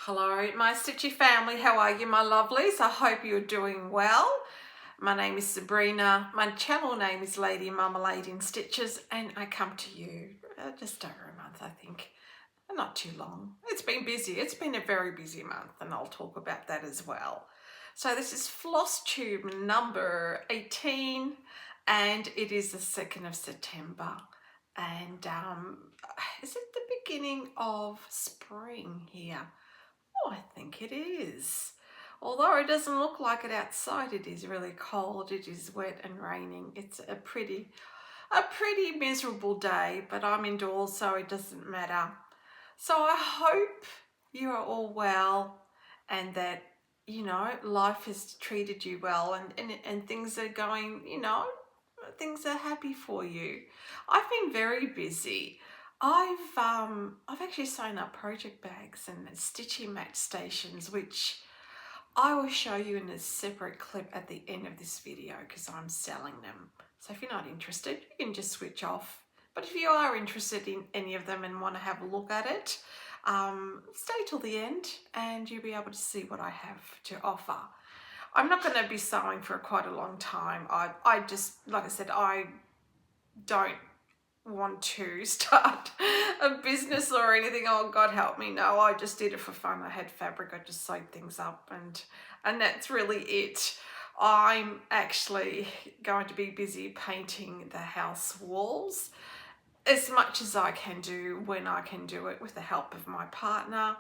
Hello, my stitchy family. How are you, my lovelies? I hope you're doing well. My name is Sabrina. My channel name is Lady Marmalade in Stitches, and I come to you just over a month, I think. Not too long. It's been busy. It's been a very busy month, and I'll talk about that as well. So this is Flosstube number 18, and it is the 2nd of September. And is it the beginning of spring here? Oh, I think it is. Although it doesn't look like it outside, it is really cold, it is wet and raining. It's a pretty miserable day, but I'm indoors, so it doesn't matter. So I hope you are all well and that, you know, life has treated you well and things are going, you know, things are happy for you. I've been very busy. I've actually sewn up project bags and stitching match stations, which I will show you in a separate clip at the end of this video because I'm selling them. So if you're not interested, you can just switch off. But if you are interested in any of them and want to have a look at it, stay till the end and you'll be able to see what I have to offer. I'm not going to be sewing for quite a long time. I just, like I said, I don't want to start a business or anything. Oh, God help me. No, I just did it for fun. I had fabric. I just sewed things up and that's really it. I'm actually going to be busy painting the house walls as much as I can do when I can do it with the help of my partner.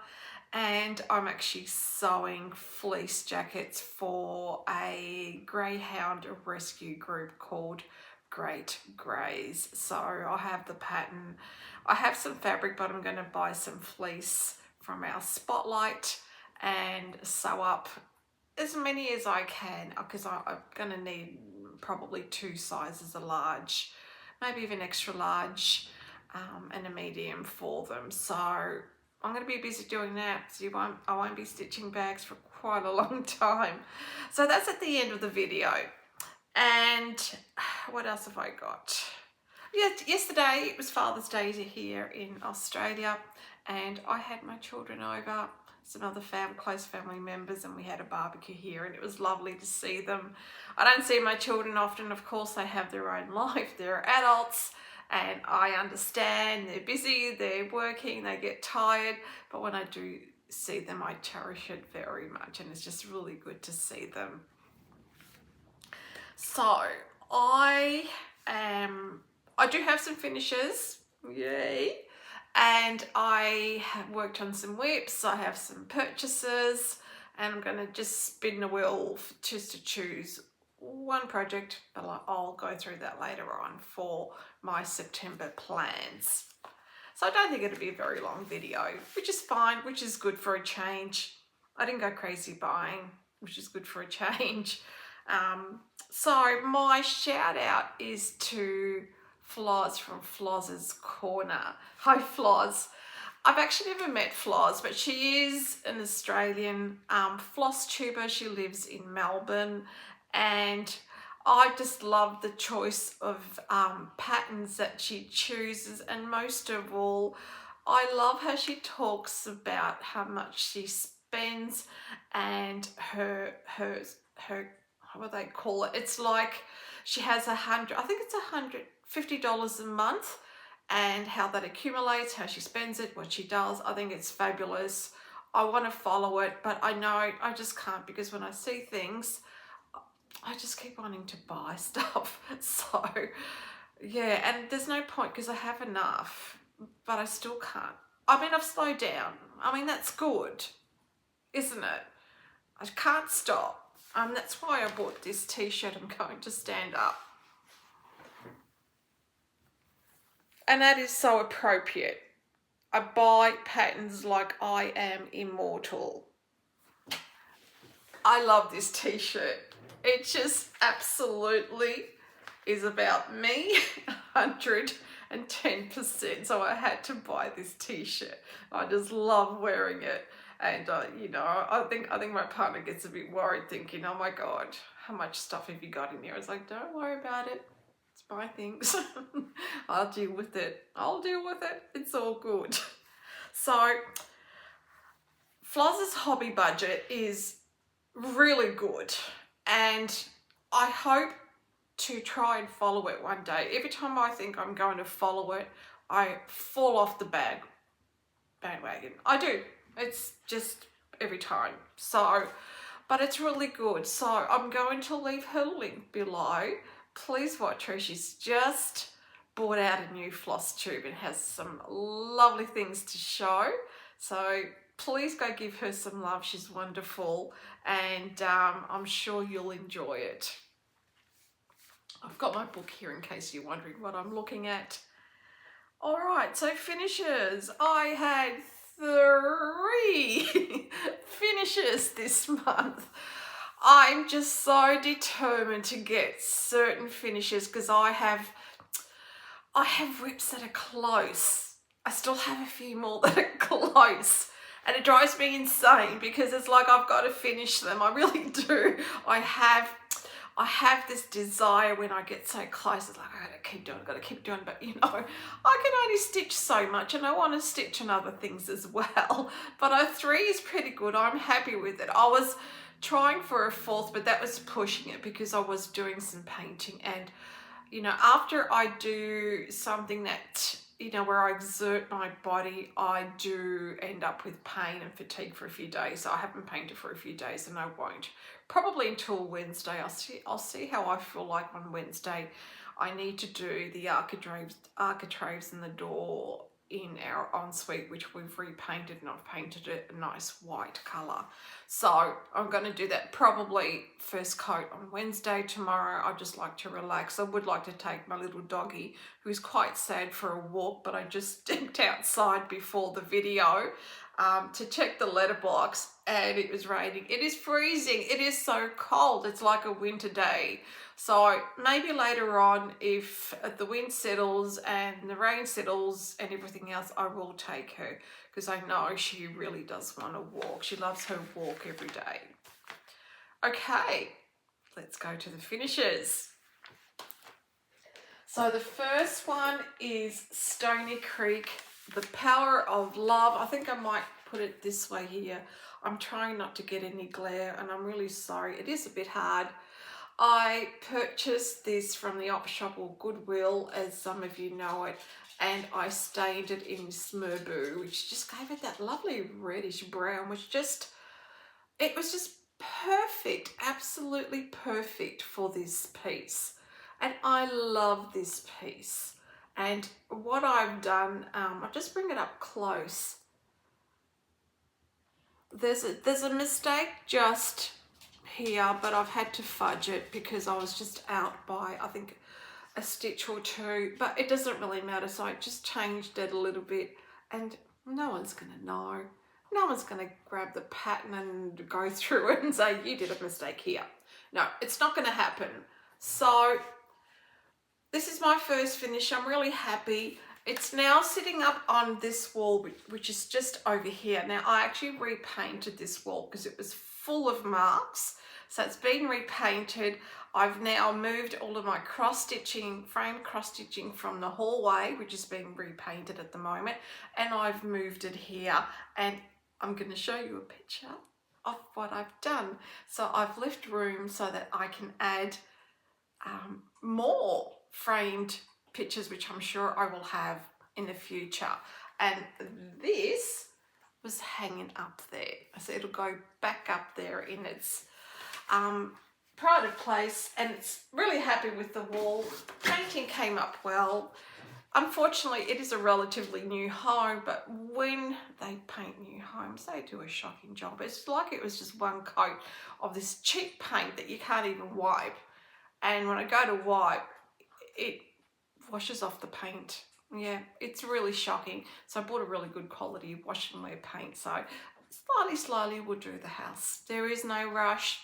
And I'm actually sewing fleece jackets for a greyhound rescue group called Great Greys. So I have the pattern. I have some fabric, but I'm going to buy some fleece from our Spotlight and sew up as many as I can because I'm going to need probably 2 sizes, a large, maybe even extra large, and a medium for them. So I'm going to be busy doing that. So I won't be stitching bags for quite a long time. So that's at the end of the video. And what else have I got? Yesterday it was Father's Day here in Australia, and I had my children over, some other close family members, and we had a barbecue here, and it was lovely to see them. I don't see my children often, of course. They have their own life, they're adults, and I understand they're busy, they're working, they get tired, but when I do see them, I cherish it very much, and it's just really good to see them. So I do have some finishes, yay, and I have worked on some whips. I have some purchases, and I'm going to just spin the wheel just to choose one project, but I'll go through that later on for my September plans. So I don't think it'll be a very long video, which is fine, which is good for a change. I didn't go crazy buying, which is good for a change. So my shout out is to Floss from Floss's Corner. Hi Floss. I've actually never met Floss, but she is an Australian Flosstuber. She lives in Melbourne, and I just love the choice of patterns that she chooses, and most of all, I love how she talks about how much she spends and her what they call it. It's like she has I think it's $150 a month, and how that accumulates, how she spends it, what she does. I think it's fabulous. I want to follow it, but I know I just can't, because when I see things, I just keep wanting to buy stuff. So yeah, and there's no point because I have enough, but I still can't. I mean, I've slowed down. I mean, that's good, isn't it? I can't stop. That's why I bought this t-shirt. I'm going to stand up. And that is so appropriate. I buy patterns like I am immortal. I love this t-shirt. It just absolutely is about me, 110%. So I had to buy this t-shirt. I just love wearing it. And you know, I think my partner gets a bit worried, thinking, oh my God, how much stuff have you got in here? I was like, don't worry about it. It's my things. I'll deal with it. It's all good. So Floss's hobby budget is really good, and I hope to try and follow it one day. Every time I think I'm going to follow it, I fall off the bandwagon. I do. It's just every time. So, but it's really good. So I'm going to leave her link below. Please watch her. She's just bought out a new Flosstube and has some lovely things to show. So please go give her some love. She's wonderful, and I'm sure you'll enjoy it. I've got my book here in case you're wondering what I'm looking at. All right, so finishes. I had 3 finishes this month. I'm just so determined to get certain finishes because I have whips that are close. I still have a few more that are close, and it drives me insane because it's like I've got to finish them. I really do. I have this desire when I get so close. It's like I gotta keep doing, but you know, I can only stitch so much, and I want to stitch on other things as well. But a 3 is pretty good. I'm happy with it. I was trying for a 4th, but that was pushing it because I was doing some painting, and you know, after I do something that, you know, where I exert my body, I do end up with pain and fatigue for a few days. So I haven't painted for a few days, and I won't. Probably until Wednesday. I'll see how I feel like on Wednesday. I need to do the architraves in the door in our ensuite, which we've repainted, and I've painted it a nice white colour. So I'm going to do that probably first coat on Wednesday. Tomorrow I just like to relax. I would like to take my little doggy, who's quite sad, for a walk, but I just stepped outside before the video to check the letterbox, and it was raining. It is freezing. It is so cold. It's like a winter day. So maybe later on, if the wind settles and the rain settles and everything else, I will take her because I know she really does want to walk. She loves her walk every day. Okay, let's go to the finishes. So the first one is Stony Creek, The Power of Love. I think I might put it this way here. I'm trying not to get any glare, and I'm really sorry. It is a bit hard. I purchased this from the op shop, or Goodwill, as some of you know it, and I stained it in Smurbu, which just gave it that lovely reddish brown, which just, it was just perfect, absolutely perfect for this piece. And I love this piece. And what I've done, I'll just bring it up close. There's a mistake just here, but I've had to fudge it because I was just out by, I think, a stitch or 2, but it doesn't really matter. So I just changed it a little bit, and no one's gonna know. No one's gonna grab the pattern and go through it and say, you did a mistake here. No, it's not gonna happen. So this is my first finish. I'm really happy. It's now sitting up on this wall, which is just over here. Now, I actually repainted this wall because it was full of marks. So it's been repainted. I've now moved all of my cross-stitching, frame cross-stitching from the hallway, which is being repainted at the moment, and I've moved it here. And I'm going to show you a picture of what I've done. So I've left room so that I can add more framed pictures, which I'm sure I will have in the future. And this was hanging up there, so it'll go back up there in its pride of place, and it's really happy with the wall. Painting came up well. Unfortunately, it is a relatively new home, but when they paint new homes, they do a shocking job. It's like it was just one coat of this cheap paint that you can't even wipe, and when I go to wipe, it washes off the paint. Yeah, it's really shocking. So I bought a really good quality wash and wear paint. So slowly we'll do the house. There is no rush.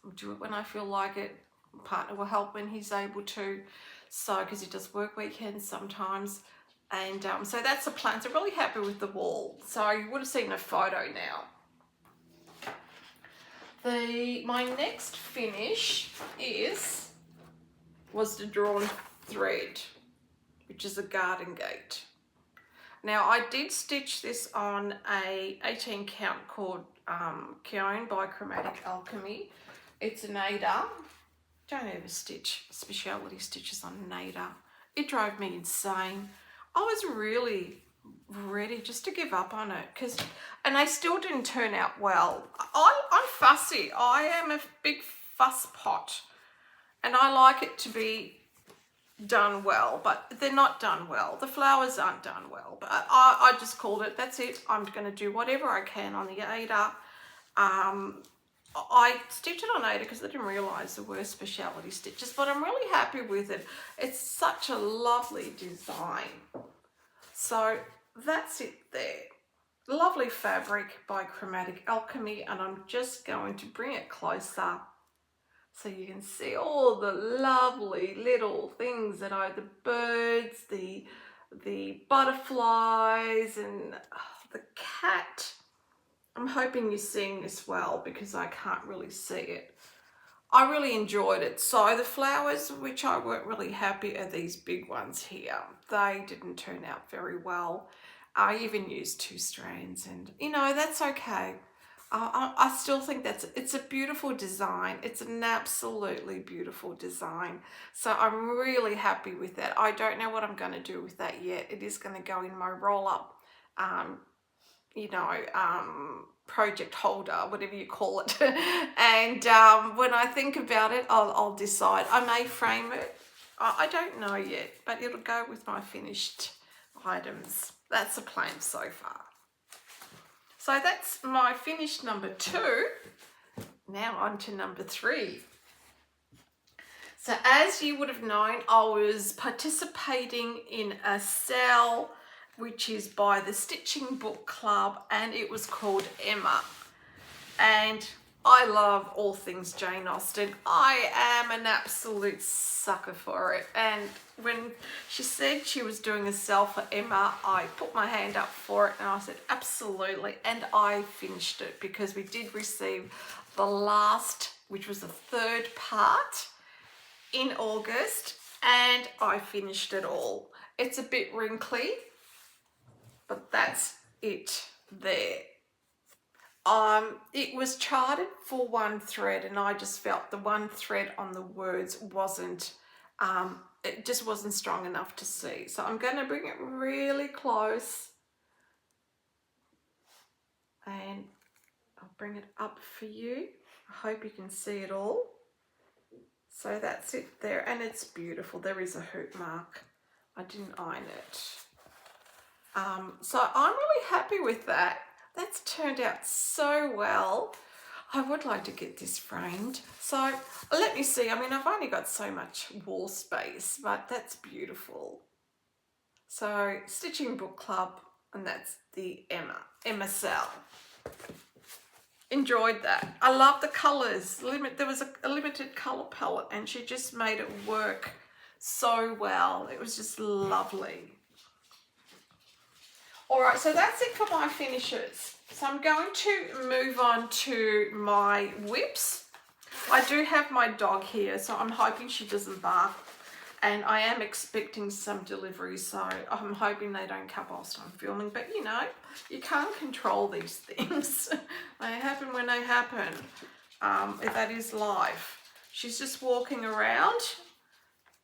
I'll do it when I feel like it. My partner will help when he's able to. So, because he does work weekends sometimes. And so that's the plan. So really happy with the wall. So you would have seen a photo now. My next finish was the drawn thread, which is a garden gate. Now I did stitch this on a 18 count called Keown by Chromatic Alchemy. It's an 8er. Don't ever stitch speciality stitches on an 8er. It drove me insane. I was really ready just to give up on it and they still didn't turn out well. I'm fussy. I am a big fuss pot and I like it to be done well, but they're not done well. The flowers aren't done well, but I just called it. That's it. I'm going to do whatever I can on the 8er. I stitched it on 8er because I didn't realise there were speciality stitches, but I'm really happy with it. It's such a lovely design. So that's it there. Lovely fabric by Chromatic Alchemy, and I'm just going to bring it closer so you can see all the lovely little things that are the birds, the butterflies, and the cat. I'm hoping you're seeing this well because I can't really see it. I really enjoyed it. So the flowers, which I weren't really happy, are these big ones here. They didn't turn out very well. I even used 2 strands, and you know, that's okay. I still think it's a beautiful design. It's an absolutely beautiful design. So I'm really happy with that. I don't know what I'm going to do with that yet. It is going to go in my roll-up, you know, project holder, whatever you call it. And when I think about it, I'll decide. I may frame it. I don't know yet, but it'll go with my finished items. That's the plan so far. So that's my finished number 2. Now on to number 3. So as you would have known, I was participating in a sale which is by the Stitching Book Club, and it was called Emma. And I love all things Jane Austen. I am an absolute sucker for it. And when she said she was doing a sale for Emma, I put my hand up for it and I said, absolutely. And I finished it because we did receive the last, which was the 3rd part in August, and I finished it all. It's a bit wrinkly, but that's it there. It was charted for 1 thread, and I just felt the 1 thread on the words wasn't, it just wasn't strong enough to see. So I'm going to bring it really close, and I'll bring it up for you. I hope you can see it all. So that's it there, and it's beautiful. There is a hoop mark. I didn't iron it. So I'm really happy with that. That's turned out so well. I would like to get this framed. So let me see. I mean, I've only got so much wall space, but that's beautiful. So Stitching Book Club, and that's the Emma Cell. Enjoyed that. I love the colours. There was a limited colour palette, and she just made it work so well. It was just lovely. All right, so that's it for my finishes. So I'm going to move on to my whips. I do have my dog here, so I'm hoping she doesn't bark. And I am expecting some deliveries, so I'm hoping they don't come whilst I'm filming. But you know, you can't control these things. They happen when they happen. That is life. She's just walking around,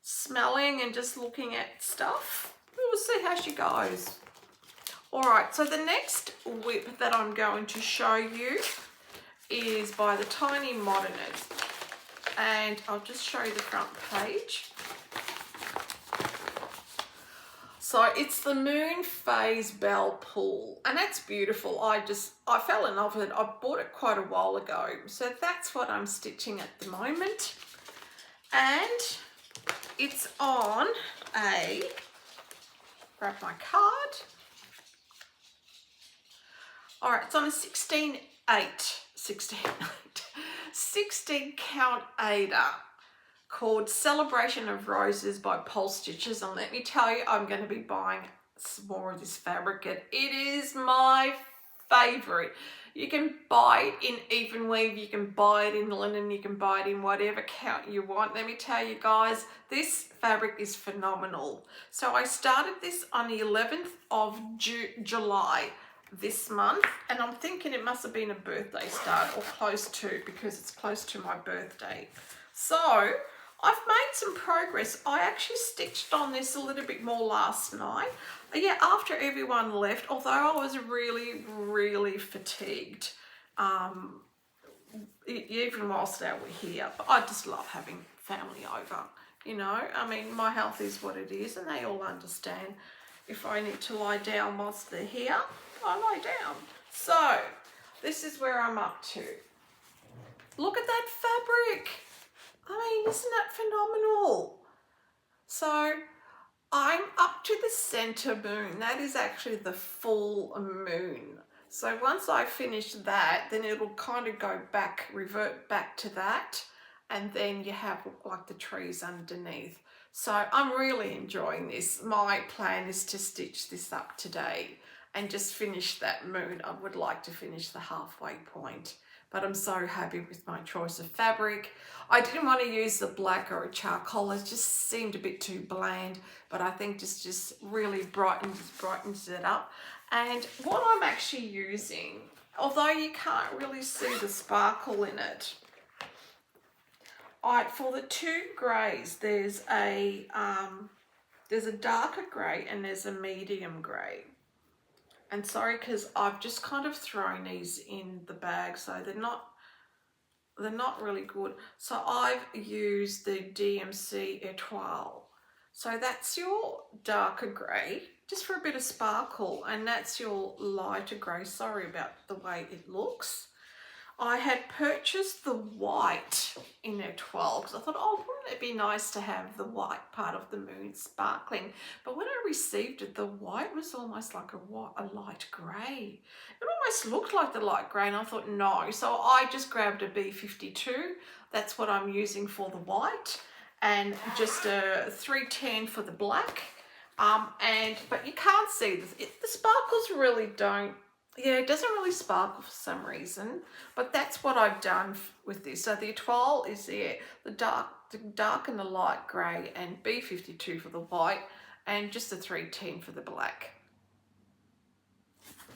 smelling and just looking at stuff. We'll see how she goes. All right, so the next whip that I'm going to show you is by the Tiny Modernist. And I'll just show you the front page. So it's the Moon Phase Bell Pool, and that's beautiful. I fell in love with it. I bought it quite a while ago. So that's what I'm stitching at the moment. And it's on a, grab my card. All right, it's on a 16 count 8er called Celebration of Roses by Pole Stitches. And let me tell you, I'm going to be buying some more of this fabric. And it is my favourite. You can buy it in even weave, you can buy it in linen, you can buy it in whatever count you want. Let me tell you guys, this fabric is phenomenal. So I started this on the 11th of July this month, and I'm thinking it must have been a birthday start or close to, because it's close to my birthday. So I've made some progress. I actually stitched on this a little bit more last night. Yeah, after everyone left, although I was really, really fatigued, even whilst they were here. But I just love having family over, you know. I mean, my health is what it is, and they all understand. If I need to lie down whilst they're here, I lie down. So this is where I'm up to. Look at that fabric. I mean, isn't that phenomenal? So I'm up to the center moon. That is actually the full moon. So once I finish that, then it'll kind of go back, revert back to that. And then you have like the trees underneath. So I'm really enjoying this. My plan is to stitch this up today and just finish that moon. I would like to finish the halfway point. But I'm so happy with my choice of fabric. I didn't want to use the black or a charcoal. It just seemed a bit too bland, but I think this just really brightens it up. And what I'm actually using, although you can't really see the sparkle in it, for the two greys, there's a darker grey and there's a medium grey. And sorry, because I've just kind of thrown these in the bag, so they're not really good. So I've used the DMC Etoile. So that's your darker grey, just for a bit of sparkle, and that's your lighter grey. Sorry about the way it looks. I had purchased the white in Etoile because I thought, oh, wouldn't it be nice to have the white part of the moon sparkling? But when I received it, the white was almost like a light grey. It almost looked like the light grey, and I thought, no. So I just grabbed a B52. That's what I'm using for the white, and just a 310 for the black. But you can't see this. The sparkles really don't. Yeah, it doesn't really sparkle for some reason, but that's what I've done with this. So the Etoile is there, the dark and the light grey, and B52 for the white, and just a 310 for the black.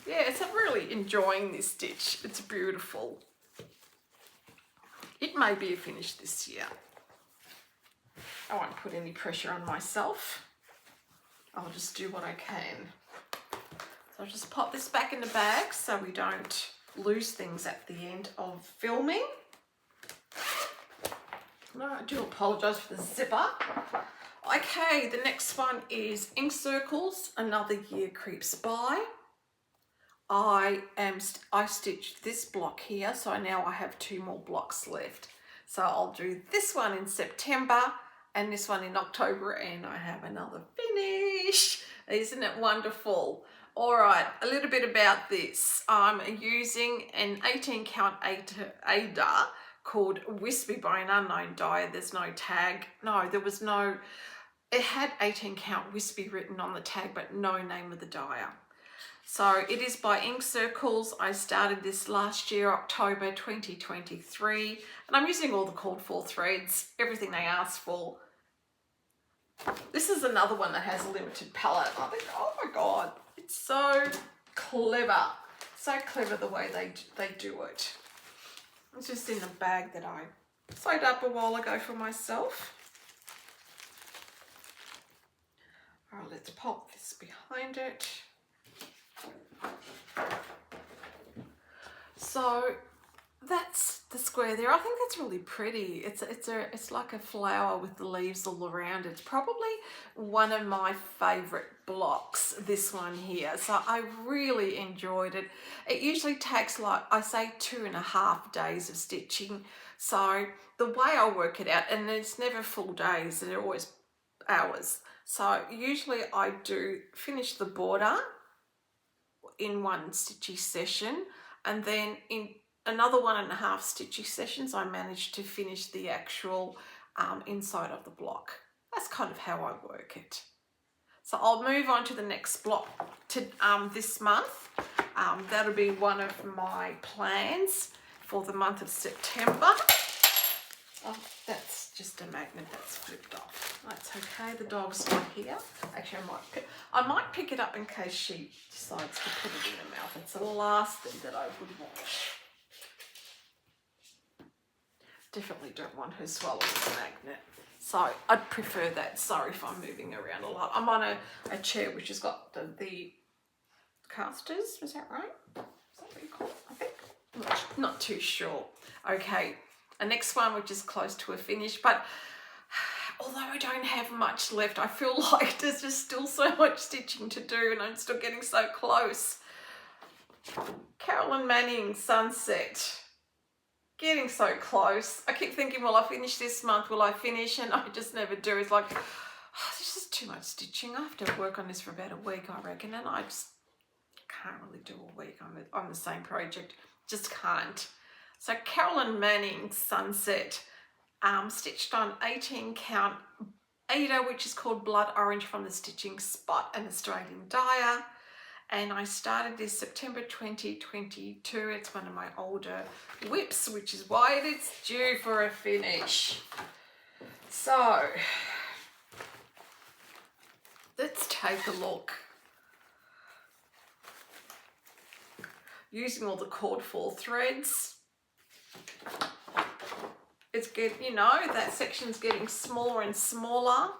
Yeah, so I'm really enjoying this stitch. It's beautiful. It may be a finish this year. I won't put any pressure on myself. I'll just do what I can. So I'll just pop this back in the bag so we don't lose things at the end of filming. No, I do apologise for the zipper. Okay, the next one is Ink Circles, Another Year Creeps By. I stitched this block here, so now I have 2 more blocks left. So I'll do this one in September and this one in October, and I have another finish. Isn't it wonderful? All right, a little bit about this. I'm using an 18 count Ada called Wispy by an unknown dyer. There's no tag. No, there was no, it had 18 count Wispy written on the tag, but no name of the dyer. So it is by Ink Circles. I started this last year, October 2023, and I'm using all the called for threads, everything they asked for. This is another one that has a limited palette. I think, oh my God. It's so clever the way they do it. It's just in a bag that I sewed up a while ago for myself. All right, let's pop this behind it. So that's the square there. I think that's really pretty. It's like a flower with the leaves all around. It's probably one of my favorite blocks, this one here. So I really enjoyed it. It usually takes, like I say, 2.5 days of stitching. So the way I work it out, and it's never full days, they're always hours. So usually I do finish the border in one stitchy session, and then in another 1.5 stitchy sessions, I managed to finish the actual inside of the block. That's kind of how I work it. So I'll move on to the next block to this month, That'll be one of my plans for the month of September. Oh, that's just a magnet that's flipped off. That's okay, the dog's not here. Actually, I might pick it up in case she decides to put it in her mouth. It's the last thing that I would want. Definitely don't want her swallowing the magnet. So I'd prefer that. Sorry if I'm moving around a lot. I'm on a chair which has got the casters. Is that right? Is that what you call it? I think. Not too sure. Okay. A next one which is close to a finish, but although I don't have much left, I feel like there's just still so much stitching to do and I'm still getting so close. Carolyn Manning, Sunset. Getting so close. I keep thinking, will I finish this month? Will I finish? And I just never do. It's like, oh, this is too much stitching. I have to work on this for about a week, I reckon, and I just can't really do a week on the same project. Just can't. So Carolyn Manning, Sunset, stitched on 18 count Ada, which is called Blood Orange from the Stitching Spot, an Australian dyer. And I started this September 2022. It's one of my older whips, which is why it's due for a finish. So let's take a look. Using all the cord 4 threads. It's getting, you know, that section's getting smaller and smaller.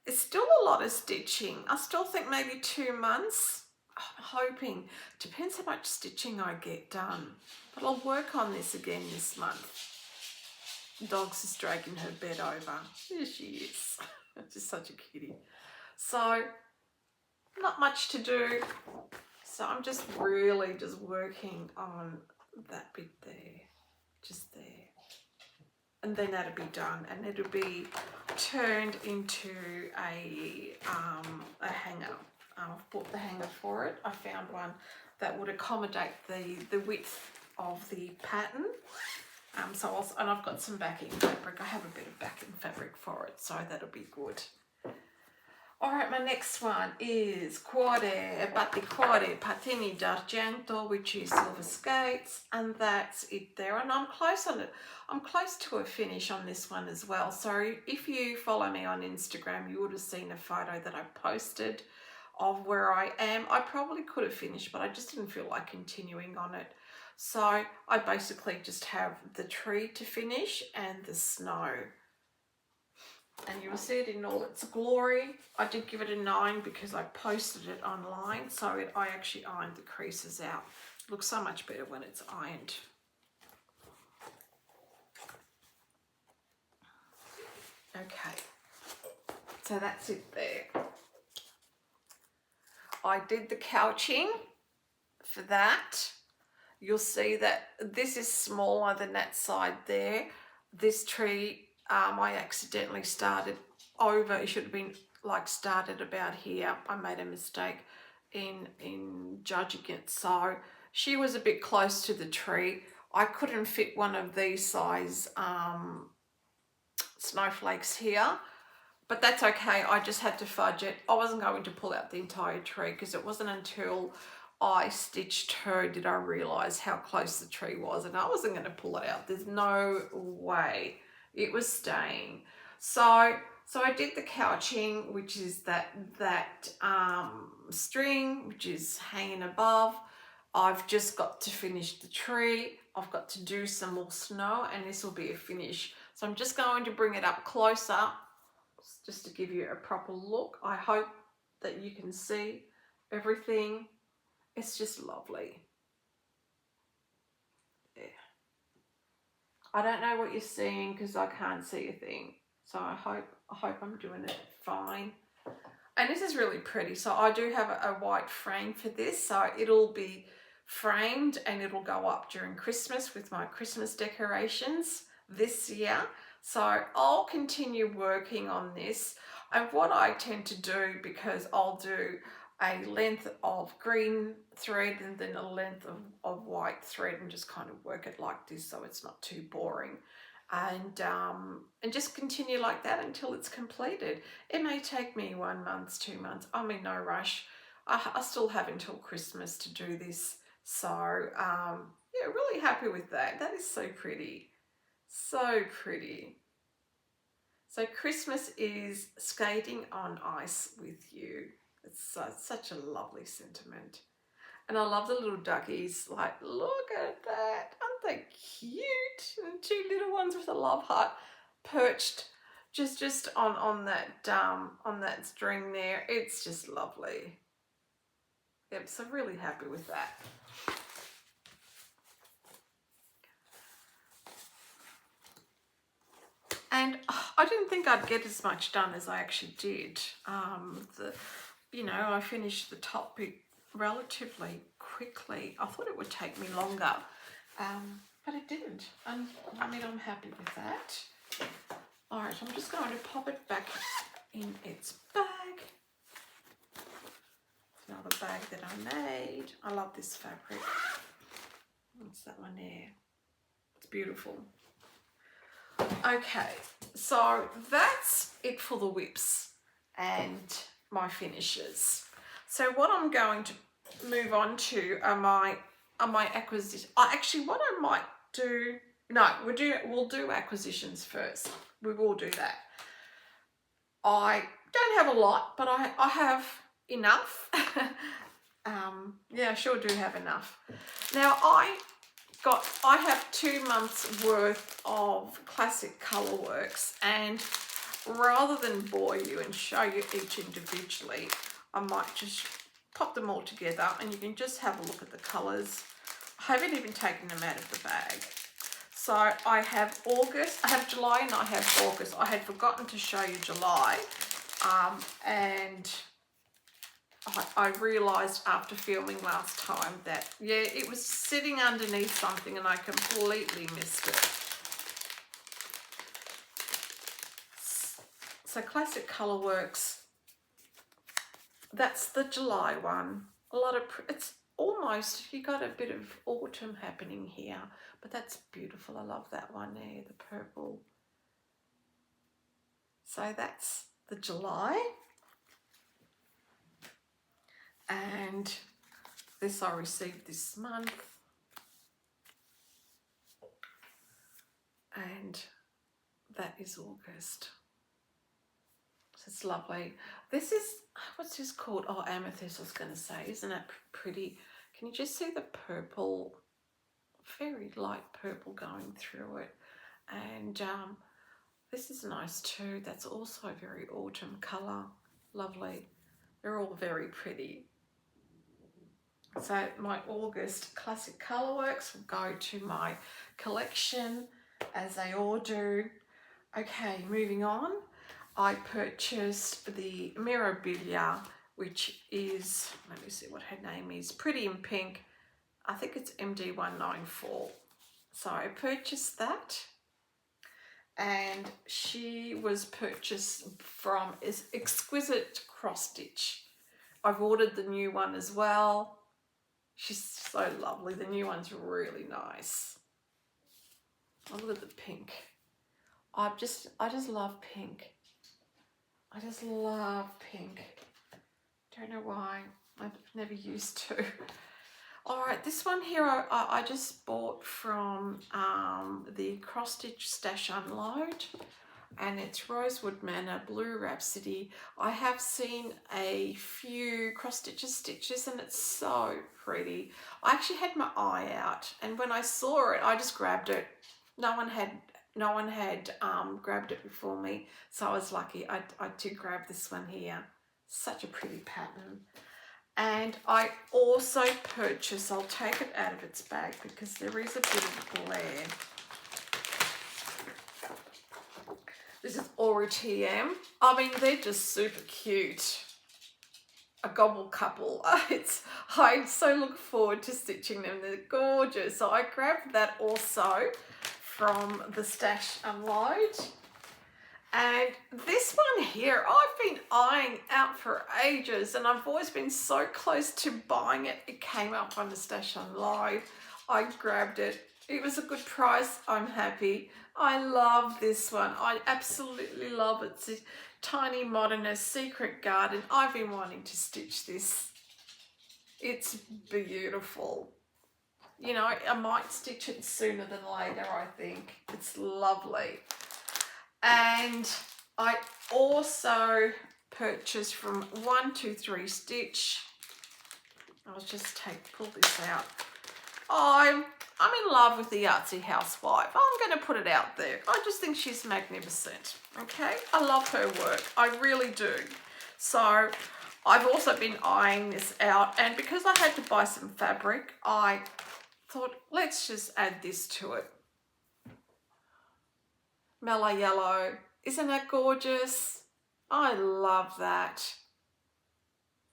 It's still a lot of stitching. I still think maybe 2 months. I'm hoping. Depends how much stitching I get done. But I'll work on this again this month. The dog's just dragging her bed over. There she is. Just such a kitty. So, not much to do. So I'm just really just working on that bit there. Just there. And then that'll be done, and it'll be turned into a hanger. I've bought the hanger for it. I found one that would accommodate the width of the pattern. And I've got some backing fabric. I have a bit of backing fabric for it, so that'll be good. All right, my next one is Batik Cuore Patini d'Argento, which is silver skates, and that's it there. And I'm close on it. I'm close to a finish on this one as well. So if you follow me on Instagram, you would have seen a photo that I posted of where I am. I probably could have finished, but I just didn't feel like continuing on it. So I basically just have the tree to finish and the snow. And you'll see it in all its glory. I did give it a 9 because I posted it online. So I actually ironed the creases out. It looks so much better when it's ironed. Okay. So that's it there. I did the couching for that. You'll see that this is smaller than that side there. This tree, I accidentally started over. It should have been like started about here. I made a mistake in judging it. So she was a bit close to the tree. I couldn't fit one of these size snowflakes here. But that's okay, I just had to fudge it. I wasn't going to pull out the entire tree because it wasn't until I stitched her did I realise how close the tree was, and I wasn't going to pull it out. There's no way. It was staying. So I did the couching, which is that string, which is hanging above. I've just got to finish the tree. I've got to do some more snow, and this will be a finish. So I'm just going to bring it up closer, just to give you a proper look. I hope that you can see everything. It's just lovely. Yeah. I don't know what you're seeing because I can't see a thing. So I hope I'm doing it fine. And this is really pretty. So I do have a white frame for this. So it'll be framed and it'll go up during Christmas with my Christmas decorations this year. So I'll continue working on this. And what I tend to do, because I'll do a length of green thread and then a length of white thread and just kind of work it like this so it's not too boring. And just continue like that until it's completed. It may take me 1 month, 2 months. I'm in no rush. I still have until Christmas to do this. So yeah, really happy with that. That is so pretty. So pretty. So Christmas is skating on ice with you. It's such a lovely sentiment. And I love the little duckies. Like, look at that. Aren't they cute? And two little ones with a love heart perched just on that string there. It's just lovely. Yep, so really happy with that. And I didn't think I'd get as much done as I actually did. I finished the top bit relatively quickly. I thought it would take me longer, but it didn't. And I mean, I'm happy with that. All right, I'm just going to pop it back in its bag. It's another bag that I made. I love this fabric. What's that one there? It's beautiful. Okay, so that's it for the whips and my finishes. So what I'm going to move on to are my acquisitions. Actually, what I might do, no, we'll do acquisitions first. We will do that. I don't have a lot, but I have enough. Yeah, I sure do have enough. Now I have 2 months worth of classic Colourworks, and rather than bore you and show you each individually, I might just pop them all together and you can just have a look at the colours. I haven't even taken them out of the bag. So I have August, I have July and I have August. I had forgotten to show you July, and I realised after filming last time that, yeah, it was sitting underneath something and I completely missed it. So Classic Colourworks, that's the July one. It's almost, you got a bit of autumn happening here, but that's beautiful. I love that one there, the purple. So that's the July. And this I received this month, and that is August. So it's lovely. This is, what's this called? Oh, amethyst, I was going to say. Isn't that pretty? Can you just see the purple, very light purple going through it? And this is nice too. That's also a very autumn colour. Lovely. They're all very pretty. So my August Classic Colourworks will go to my collection, as they all do. Okay, moving on. I purchased the Mirabilia, which is, let me see what her name is, Pretty in Pink. I think it's MD194. So I purchased that. And she was purchased from Exquisite Cross Stitch. I've ordered the new one as well. She's so lovely. The new one's really nice. Oh, look at the pink. I just love pink. I just love pink. Don't know why. I've never used to. All right, this one here I just bought from the Cross Stitch Stash Unload, and it's Rosewood Manor Blue Rhapsody. I have seen a few cross stitches and it's so pretty. I actually had my eye out, and when I saw it, I just grabbed it. No one had grabbed it before me, so I was lucky. I did grab this one here. Such a pretty pattern. And I also purchased, I'll take it out of its bag because there is a bit of glare. This is Aura TM. I mean, they're just super cute. A gobble couple. I so look forward to stitching them. They're gorgeous. So I grabbed that also from the Stash Unload. And this one here, I've been eyeing out for ages, and I've always been so close to buying it. It came up on the Stash Unload. I grabbed it. It was a good price. I'm happy. I love this one. I absolutely love it. It's a Tiny Modernist Secret Garden. I've been wanting to stitch this It's beautiful. You know, I might stitch it sooner than later, I think. It's lovely. And I also purchased from 123 Stitch. I'll just pull this out. I'm in love with the Artsy Housewife. I'm going to put it out there. I just think she's magnificent. Okay, I love her work. I really do. So I've also been eyeing this out, and because I had to buy some fabric, I thought, let's just add this to it. Mellow yellow. Isn't that gorgeous? I love that.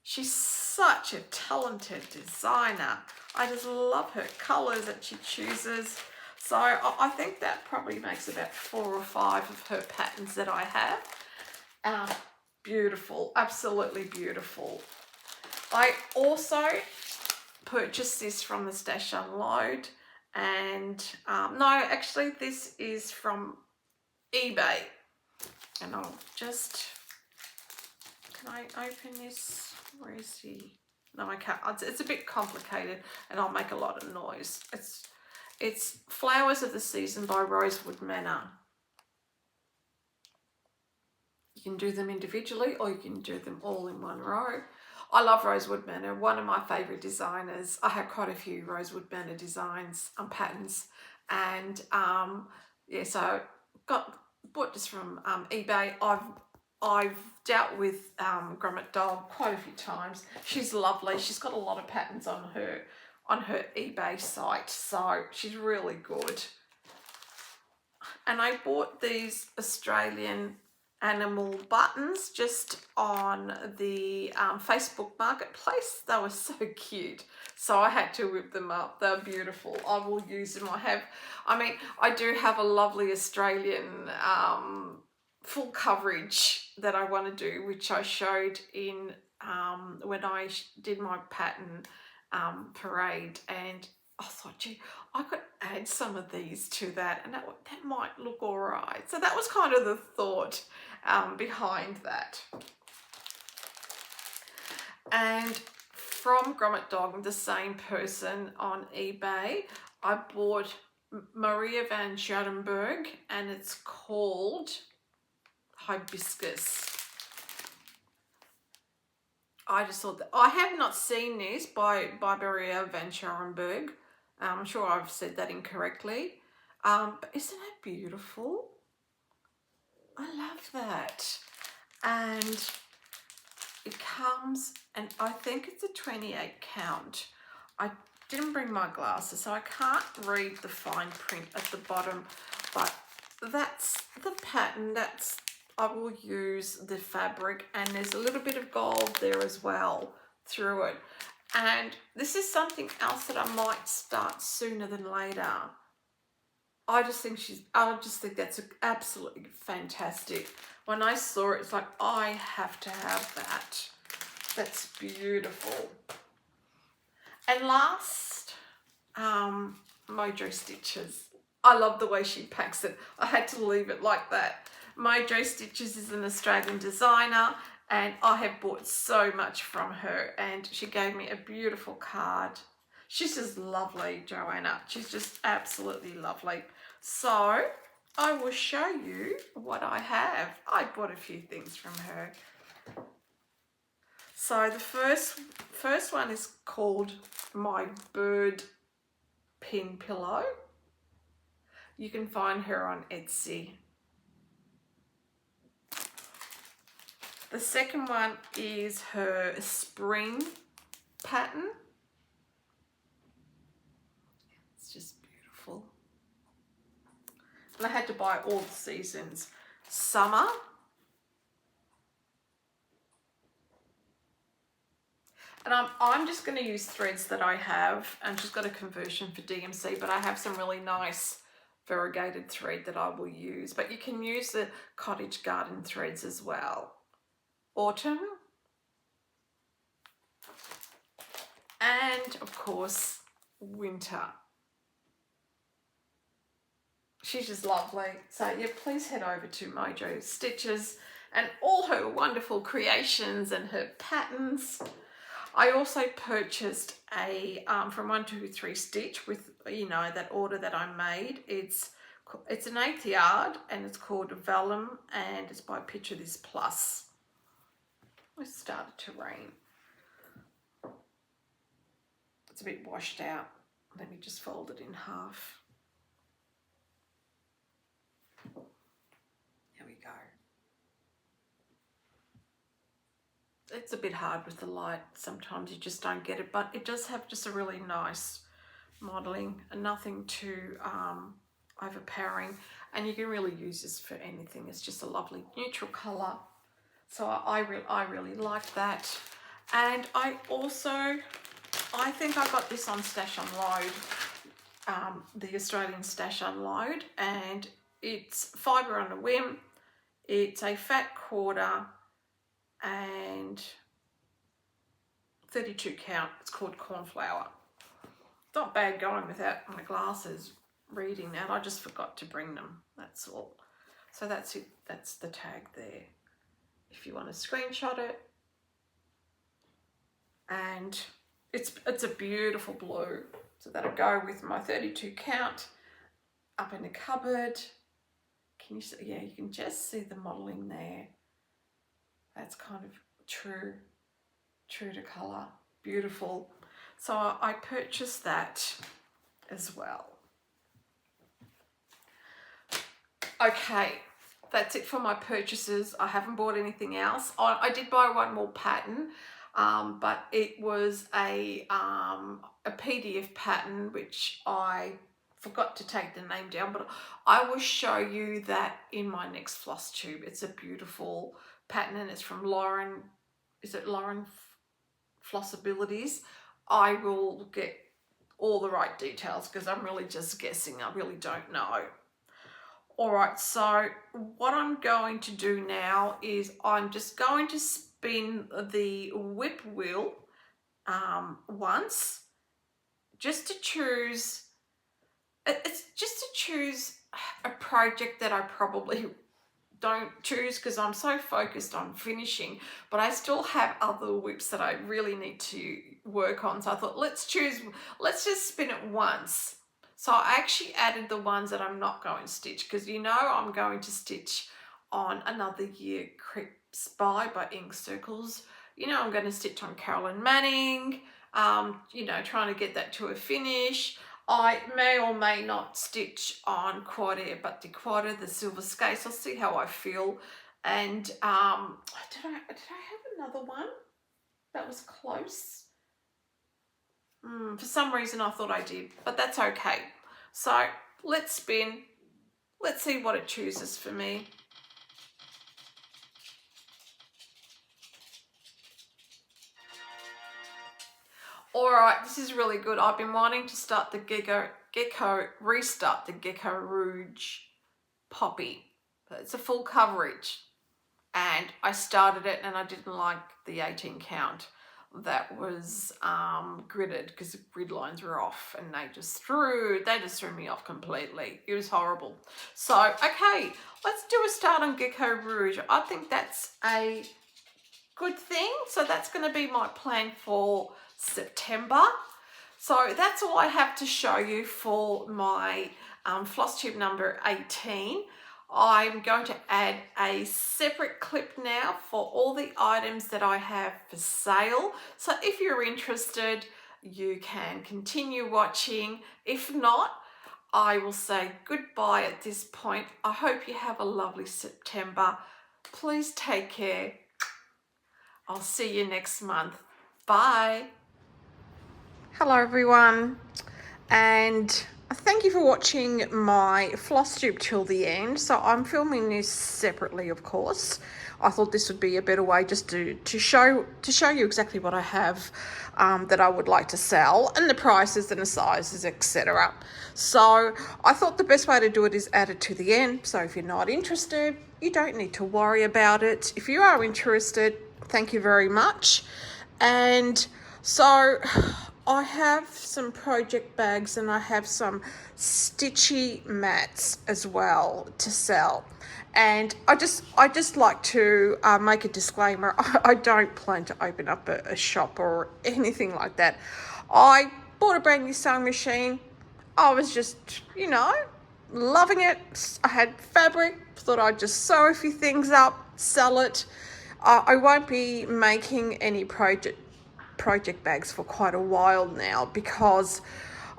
She's such a talented designer. I just love her colours that she chooses. So I think that probably makes about 4 or 5 of her patterns that I have. Beautiful, absolutely beautiful. I also purchased this from the Stash Unload, and no, actually this is from eBay, and I'll just, can I open this? Where is he? No, I can't. It's a bit complicated and I'll make a lot of noise. It's Flowers of the Season by Rosewood Manor. You can do them individually or you can do them all in one row. I love Rosewood Manor, one of my favourite designers. I have quite a few Rosewood Manor designs, patterns, and yeah, so bought this from eBay. I've dealt with Grommet Dog quite a few times. She's lovely. She's got a lot of patterns on her eBay site, so she's really good. And I bought these Australian animal buttons just on the Facebook Marketplace. They were so cute, so I had to whip them up. They're beautiful. I will use them. I do have a lovely Australian full coverage that I want to do, which I showed in when I did my pattern parade, and I thought, gee, I could add some of these to that, and that might look all right. So that was kind of the thought behind that. And from Grommet Dog, the same person on eBay, I bought Maria van Schadenberg, and it's called Hibiscus. I just thought that I have not seen this by Maria van Schadenberg. I'm sure I've said that incorrectly. But isn't that beautiful? I love that. And it comes, and I think it's a 28 count. I didn't bring my glasses, so I can't read the fine print at the bottom, but that's the pattern. I will use the fabric, and there's a little bit of gold there as well through it. And this is something else that I might start sooner than later. I just think that's absolutely fantastic. When I saw it, it's like, I have to have that. That's beautiful. And last, Mojo Stitches. I love the way she packs it. I had to leave it like that. Mojo Stitches is an Australian designer, and I have bought so much from her, and she gave me a beautiful card. She's just lovely, Joanna. She's just absolutely lovely. So I will show you what I have. I bought a few things from her. So the first one is called My Bird Pin Pillow. You can find her on Etsy. The second one is her spring pattern. It's just beautiful. And I had to buy all the seasons. Summer. And I'm just going to use threads that I have, and she's got a conversion for DMC, but I have some really nice variegated thread that I will use. But you can use the cottage garden threads as well. Autumn. And of course, winter. She's just lovely. So yeah, please head over to Mojo Stitches and all her wonderful creations and her patterns. I also purchased a from 123 Stitch with, you know, that order that I made. It's an 1/8 yard and it's called Vellum and it's by Picture This Plus. It started to rain. It's a bit washed out. Let me just fold it in half. There we go. It's a bit hard with the light. Sometimes you just don't get it, but it does have just a really nice modelling and nothing too overpowering. And you can really use this for anything. It's just a lovely neutral colour. So I really like that. And I think I got this on Stash Unload, the Australian Stash Unload, and it's Fibre on a Whim. It's a fat quarter and 32 count. It's called Cornflower. It's not bad going without my glasses reading that. I just forgot to bring them, that's all. So that's it. That's the tag there if you want to screenshot it. And it's a beautiful blue, so that'll go with my 32 count up in the cupboard. Can you see? Yeah, you can just see the modelling there. That's kind of true to colour, beautiful. So I purchased that as well. Okay, that's it for my purchases. I haven't bought anything else. I did buy one more pattern. But it was a PDF pattern which I forgot to take the name down, but I will show you that in my next Flosstube. It's a beautiful pattern and it's from Lauren. Is it Lauren Flossabilities? I will get all the right details because I'm really just guessing. I really don't know. All right, so what I'm going to do now is I'm just going to spin the whip wheel once, just to choose. It's just to choose a project that I probably don't choose because I'm so focused on finishing, but I still have other whips that I really need to work on. So I thought, let's just spin it once. So I actually added the ones that I'm not going to stitch because, you know, I'm going to stitch on Another Year Creeps By Ink Circles. You know, I'm going to stitch on Carolyn Manning, you know, trying to get that to a finish. I may or may not stitch on Quad Air but de Quadre, the Silver Skates. I'll see how I feel. And did I have another one that was close? For some reason I thought I did, but that's okay. So let's spin. Let's see what it chooses for me. All right, this is really good. I've been wanting to start the restart the Gecko Rouge Poppy. It's a full coverage. And I started it and I didn't like the 18 count that was gridded because the grid lines were off and they just threw me off completely. It was horrible. So, okay, let's do a start on Gecko Rouge. I think that's a good thing. So that's going to be my plan for September. So that's all I have to show you for my Flosstube number 18. I'm going to add a separate clip now for all the items that I have for sale. So if you're interested, you can continue watching. If not, I will say goodbye at this point. I hope you have a lovely September. Please take care. I'll see you next month. Bye. Hello everyone, and thank you for watching my Flosstube till the end. So I'm filming this separately, of course. I thought this would be a better way just to show you exactly what I have that I would like to sell and the prices and the sizes, etc. So I thought the best way to do it is add it to the end. So if you're not interested, you don't need to worry about it. If you are interested, thank you very much. And so I have some project bags and I have some stitchy mats as well to sell. And I just like to make a disclaimer. I don't plan to open up a shop or anything like that. I bought a brand new sewing machine. I was just, you know, loving it. I had fabric, thought I'd just sew a few things up, sell it. I won't be making any project bags for quite a while now because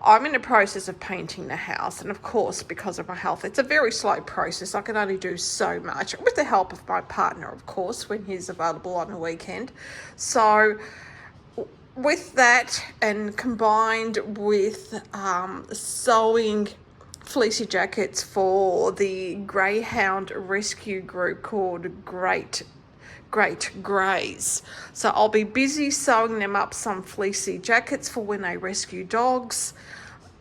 I'm in the process of painting the house, and of course, because of my health, it's a very slow process. I can only do so much with the help of my partner, of course, when he's available on a weekend. So with that, and combined with sewing fleecy jackets for the Greyhound rescue group called Great Greys. So I'll be busy sewing them up some fleecy jackets for when they rescue dogs.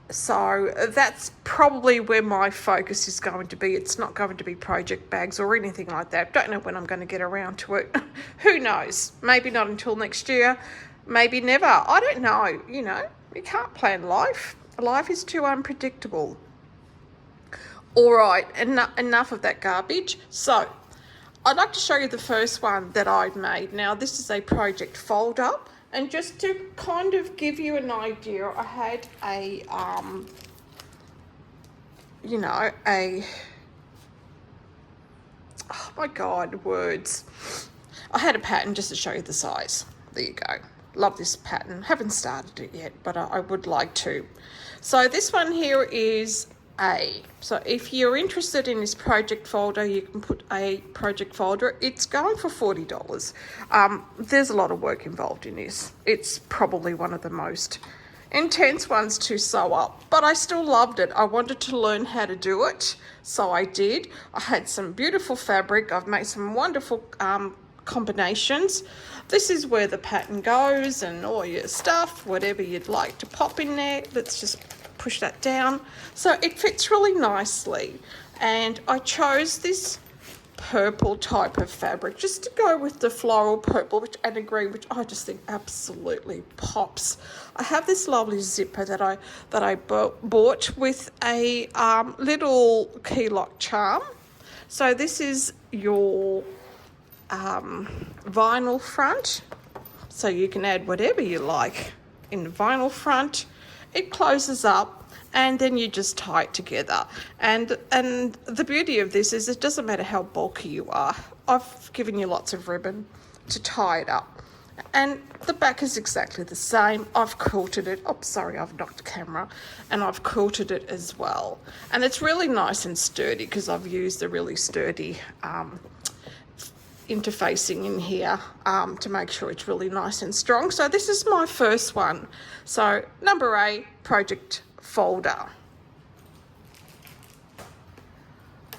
So that's probably where my focus is going to be. It's not going to be project bags or anything like that. Don't know when I'm going to get around to it. Who knows? Maybe not until next year. Maybe never. I don't know. You know, you can't plan life. Life is too unpredictable. All right, enough of that garbage. So I'd like to show you the first one that I've made. Now, this is a project folder, and just to kind of give you an idea, I had a, you know, oh my God, words. I had a pattern just to show you the size. There you go. Love this pattern. Haven't started it yet, but I would like to. So this one here is so if you're interested in this project folder, you can put a project folder. It's going for $40. There's a lot of work involved in this. It's probably one of the most intense ones to sew up, but I still loved it. I wanted to learn how to do it, so I did. I had some beautiful fabric. I've made some wonderful combinations. This is where the pattern goes and all your stuff, whatever you'd like to pop in there. Let's just push that down. So it fits really nicely, and I chose this purple type of fabric just to go with the floral purple and a green, which I just think absolutely pops. I have this lovely zipper that I bought with a little key lock charm. So this is your vinyl front, so you can add whatever you like in the vinyl front. It closes up, and then you just tie it together. And the beauty of this is it doesn't matter how bulky you are. I've given you lots of ribbon to tie it up. And the back is exactly the same. I've quilted it. Oh, sorry, I've knocked the camera. And I've quilted it as well. And it's really nice and sturdy because I've used a really sturdy interfacing in here to make sure it's really nice and strong. So this is my first one. So number A, project folder.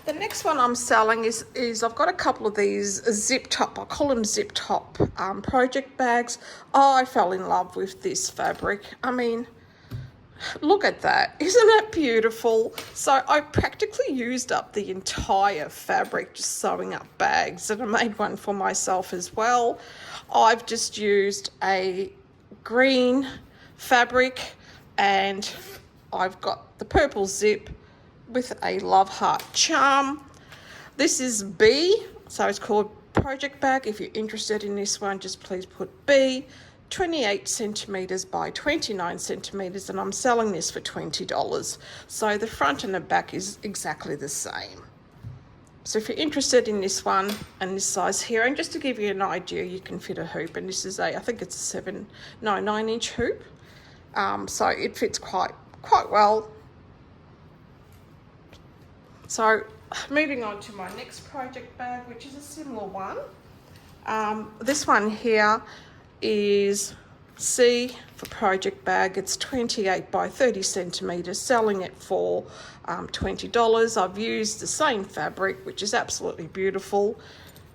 The next one I'm selling is I've got a couple of these zip top, I call them zip top project bags. Oh, I fell in love with this fabric. I mean, look at that. Isn't that beautiful? So I practically used up the entire fabric just sewing up bags, and I made one for myself as well. I've just used a green fabric, and I've got the purple zip with a love heart charm. This is B, so it's called project bag. If you're interested in this one, just please put B. 28 centimeters by 29 centimeters, and I'm selling this for $20. So the front and the back is exactly the same. So if you're interested in this one and this size here, and just to give you an idea, you can fit a hoop, and this is I think it's a 9-inch hoop. So it fits quite well. So moving on to my next project bag, which is a similar one. This one here is C for project bag. It's 28 by 30 centimeters, selling it for $20. I've used the same fabric, which is absolutely beautiful,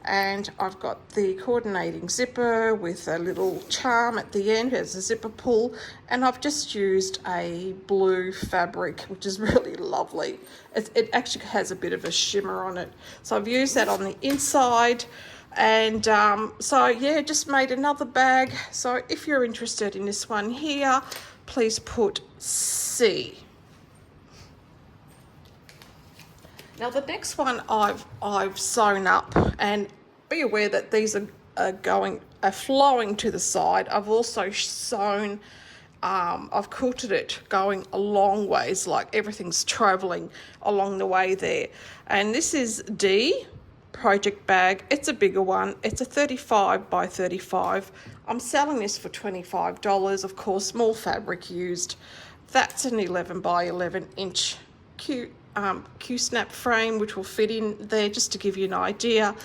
and I've got the coordinating zipper with a little charm at the end as a zipper pull, and I've just used a blue fabric, which is really lovely. It actually has a bit of a shimmer on it, so I've used that on the inside. And so yeah, just made another bag. So if you're interested in this one here, please put C. Now the next one I've sewn up, and be aware that these are flowing to the side. I've also sewn, I've quilted it going a long ways, like everything's traveling along the way there. And this is D project bag. It's a bigger one. It's a 35 by 35. I'm selling this for $25. Of course, small fabric used. That's an 11 by 11 inch Q-snap frame, which will fit in there, just to give you an idea.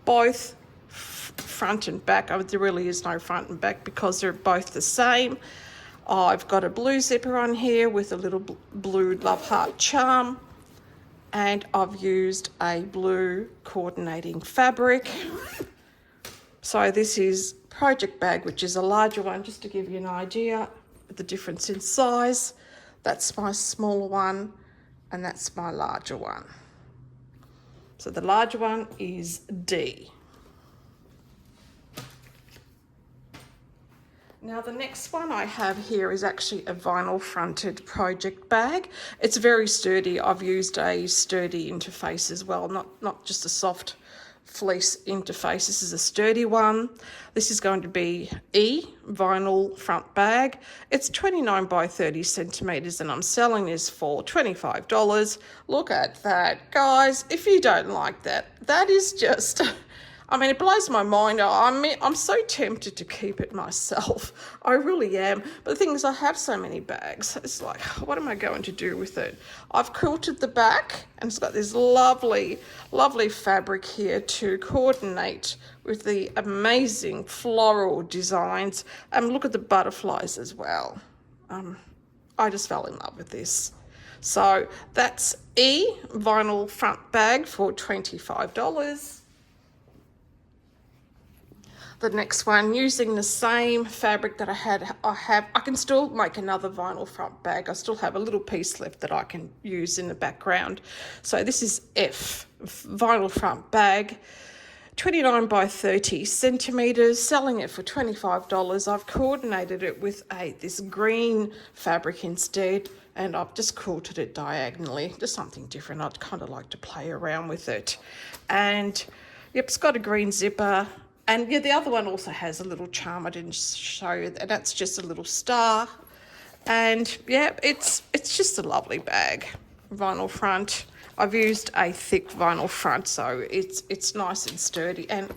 Both front and back. There really is no front and back because they're both the same. I've got a blue zipper on here with a little blue love heart charm, and I've used a blue coordinating fabric. So this is project bag, which is a larger one, just to give you an idea of the difference in size. That's my smaller one, and that's my larger one. So the larger one is D. Now the next one I have here is actually a vinyl fronted project bag. It's very sturdy. I've used a sturdy interface as well, not just a soft fleece interface. This is a sturdy one. This is going to be E vinyl front bag. It's 29 by 30 centimeters, and I'm selling this for $25. Look at that, guys. If you don't like that, that is just, I mean, it blows my mind. I'm so tempted to keep it myself. I really am. But the thing is, I have so many bags. It's like, what am I going to do with it? I've quilted the back, and it's got this lovely, lovely fabric here to coordinate with the amazing floral designs. Look at the butterflies as well. I just fell in love with this. So that's E vinyl front bag for $25. The next one, using the same fabric that I can still make another vinyl front bag. I still have a little piece left that I can use in the background. So this is F, vinyl front bag, 29 by 30 centimeters, selling it for $25. I've coordinated it with this green fabric instead, and I've just quilted it diagonally, just something different. I'd kind of like to play around with it. And yep, it's got a green zipper. And yeah, the other one also has a little charm I didn't show you, and that's just a little star. And yeah, it's just a lovely bag. Vinyl front. I've used a thick vinyl front, so it's nice and sturdy, and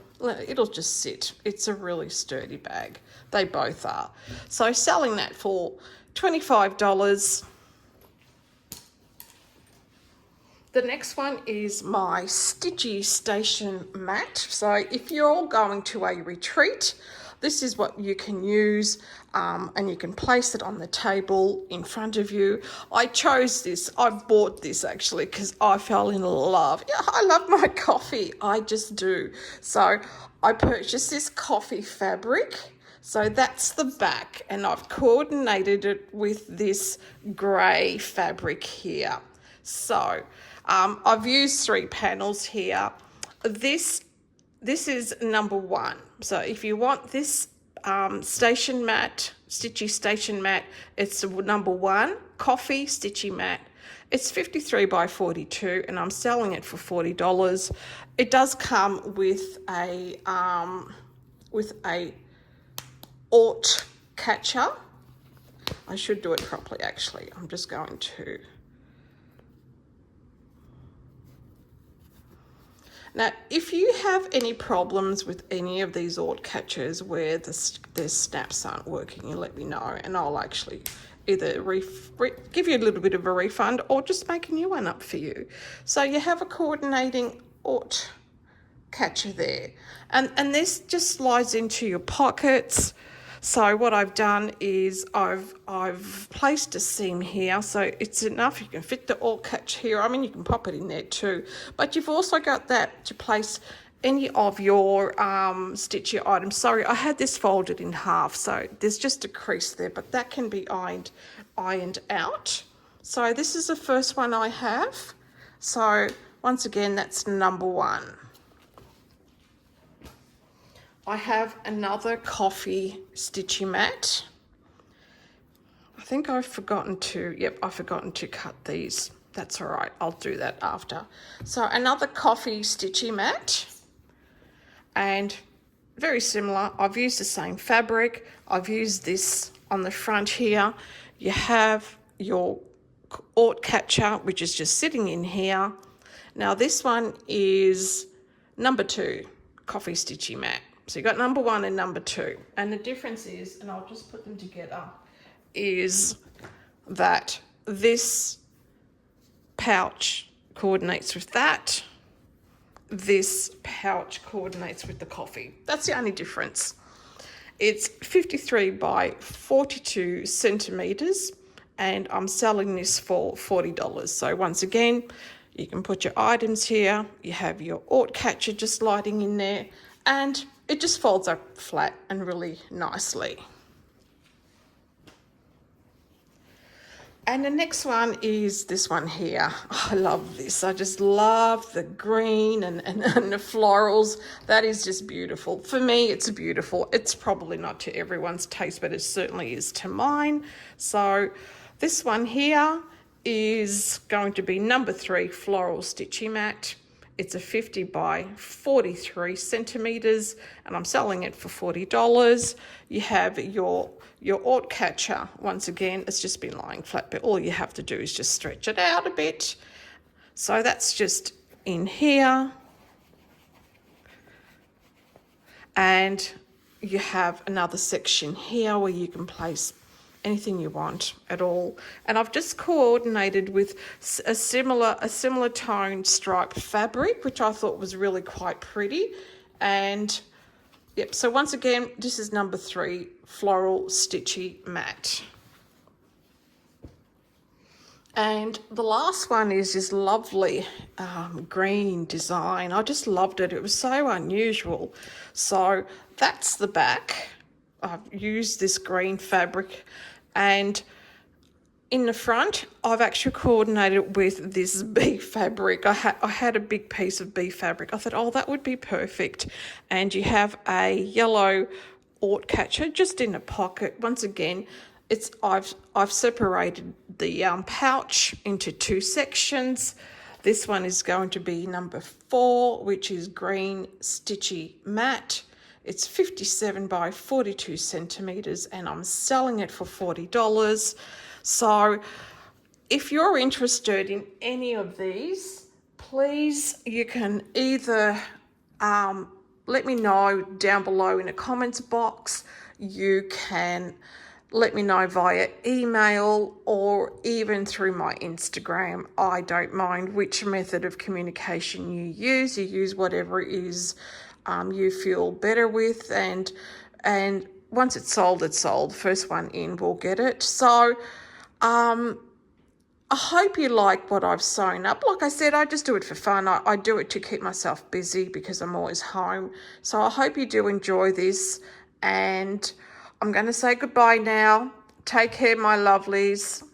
it'll just sit. It's a really sturdy bag. They both are. So selling that for $25. The next one is my Stitchy Station mat. So if you're all going to a retreat, this is what you can use, and you can place it on the table in front of you. I chose this. I bought this actually because I fell in love. Yeah, I love my coffee. I just do. So I purchased this coffee fabric. So that's the back, and I've coordinated it with this grey fabric here. So I've used 3 panels here. This is number 1. So if you want this station mat, Stitchy Station mat, it's number 1, coffee Stitchy mat. It's 53 by 42, and I'm selling it for $40. It does come with a aught catcher. I should do it properly actually. I'm just going to. Now, if you have any problems with any of these aught catchers where their snaps aren't working, you let me know, and I'll actually either give you a little bit of a refund or just make a new one up for you. So you have a coordinating aught catcher there, and this just slides into your pockets. So what I've done is I've placed a seam here, so it's enough. You can fit the aught catch here. I mean, you can pop it in there too, but you've also got that to place any of your stitchy items. Sorry, I had this folded in half, so there's just a crease there, but that can be ironed out. So this is the first one I have. So once again, that's number 1. I have another coffee stitchy mat. I think I've forgotten to, I've forgotten to cut these That's all right. I'll do that after. So another coffee stitchy mat. And very similar. I've used the same fabric. I've used this on the front here. You have your aught catcher, which is just sitting in here. Now this one is number 2 coffee stitchy mat. So you got number 1 and number 2. And the difference is, and I'll just put them together, is that this pouch coordinates with that. This pouch coordinates with the coffee. That's the only difference. It's 53 by 42 centimeters, and I'm selling this for $40. So once again, you can put your items here. You have your aught catcher just sliding in there, and it just folds up flat and really nicely. And the next one is this one here. Oh, I love this. I just love the green and the florals. That is just beautiful. For me, it's beautiful. It's probably not to everyone's taste, but it certainly is to mine. So this one here is going to be number 3 floral stitchy mat. It's a 50 by 43 centimeters, and I'm selling it for $40. You have your aught catcher. Once again, it's just been lying flat, but all you have to do is just stretch it out a bit. So that's just in here. And you have another section here where you can place anything you want at all. And I've just coordinated with a similar toned striped fabric, which I thought was really quite pretty. And yep, so once again, this is number 3 floral stitchy mat. And the last one is this lovely green design. I just loved it. It was so unusual. So that's the back. I've used this green fabric, and in the front I've actually coordinated with this bee fabric. I had a big piece of bee fabric. I thought, oh, that would be perfect. And you have a yellow aught catcher just in a pocket. Once again, I've separated the pouch into 2 sections. This one is going to be number 4, which is green stitchy mat. It's 57 by 42 centimeters, and I'm selling it for $40. So if you're interested in any of these, please, you can either let me know down below in the comments box. You can let me know via email or even through my Instagram. I don't mind which method of communication you use. You use whatever is you feel better with, and once it's sold, it's sold. First one in will get it. So I hope you like what I've sewn up. Like I said, I just do it for fun. I do it to keep myself busy because I'm always home. So I hope you do enjoy this, and I'm going to say goodbye now. Take care, my lovelies.